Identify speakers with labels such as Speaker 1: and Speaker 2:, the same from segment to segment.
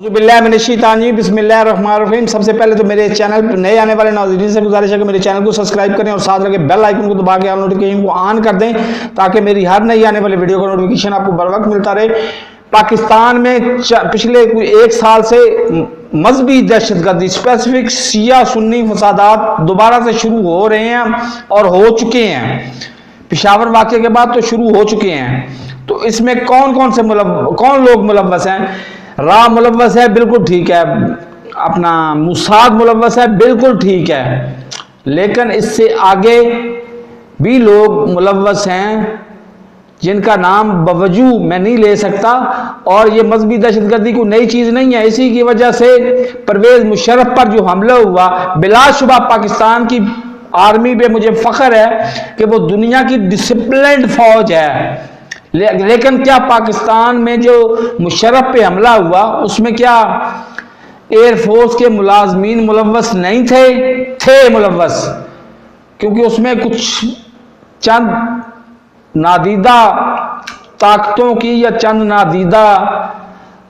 Speaker 1: बिस्मिल्लाहिर्रहमानिर्रहीम। सबसे पहले तो मेरे चैनल पर नए आने वाले नाज़रीन से गुजारिश है कि मेरे चैनल को सब्सक्राइब करें और साथ लगे बेल आइकन को दबा के ऑल नोटिफिकेशन को ऑन कर दें ताकि मेरी हर नई आने वाली वीडियो का नोटिफिकेशन आपको बर वक्त मिलता रहे। पाकिस्तान में पिछले एक साल से मजहबी दहशतगर्दी स्पेसिफिक शिया सुन्नी फसादात दोबारा से शुरू हो रहे हैं और हो चुके हैं। पेशावर वाक़े के बाद तो शुरू हो चुके हैं। तो इसमें कौन लोग मुलव्वस हैं? रा मुलव्वस है, बिल्कुल ठीक है। अपना मुसाद मुलव्वस है, बिल्कुल ठीक है। लेकिन इससे आगे भी लोग मुलव्वस हैं जिनका नाम बवजू मैं नहीं ले सकता। और ये मजहबी दहशतगर्दी को नई चीज़ नहीं है। इसी की वजह से परवेज मुशर्रफ पर जो हमला हुआ, बिलाशुबा पाकिस्तान की आर्मी पे मुझे फख्र है कि वो दुनिया की डिसिप्लिन्ड फौज है। लेकिन क्या पाकिस्तान में जो मुशर्रफ पे हमला हुआ उसमें क्या एयरफोर्स के मुलाजमीन मुलव्वस नहीं थे मुलव्वस, क्योंकि उसमें कुछ चंद नादीदा ताकतों की या चंद नादीदा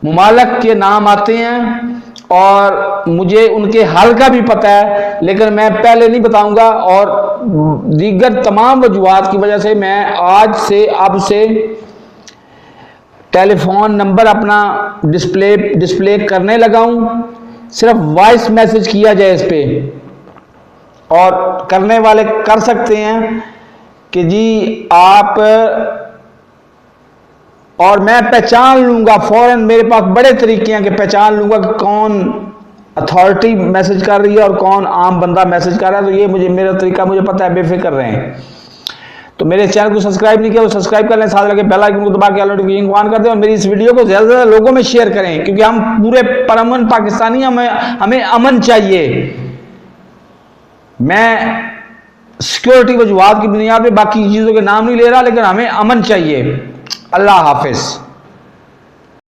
Speaker 1: मुमालक के नाम आते हैं और मुझे उनके हाल का भी पता है, लेकिन मैं पहले नहीं बताऊंगा। और दीगर तमाम वजूहात की वजह से मैं अब से टेलीफोन नंबर अपना डिस्प्ले करने लगा हूं। सिर्फ वॉइस मैसेज किया जाए इस पे, और करने वाले कर सकते हैं कि जी आप, और मैं पहचान लूंगा फौरन। मेरे पास बड़े तरीके हैं कि पहचान लूंगा कि कौन अथॉरिटी मैसेज कर रही है और कौन आम बंदा मैसेज कर रहा है। तो ये मेरा तरीका मुझे पता है, बेफिक्र रहें। तो मेरे चैनल को सब्सक्राइब नहीं किया तो सब्सक्राइब कर लें, साथ लगे बेल आइकन को दबा के नोटिफिकेशन को ऑन कर दें और मेरी इस वीडियो को ज़्यादा से ज़्यादा लोगों में शेयर करें, क्योंकि हम पूरे परअमन पाकिस्तानी, हमें अमन चाहिए। मैं सिक्योरिटी वजूहात की बुनियाद पे बाकी चीज़ों के नाम नहीं ले रहा, लेकिन हमें अमन चाहिए। अल्लाह हाफिज़।